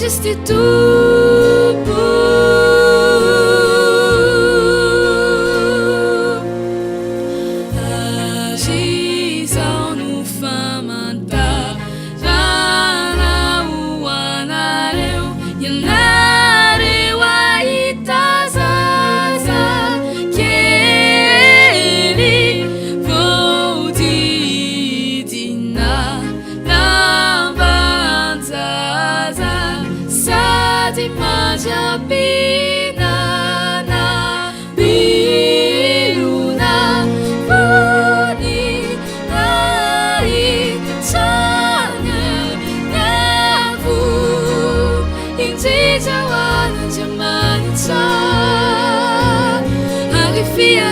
este tubo. Agisau no famanta Jana uanareu Yanareu aitazaza Keli Vodidina Lambanzaza Sadi majapina na Biruna Boni Nari Chanya Navu Inti jawanan jaman cha Agifia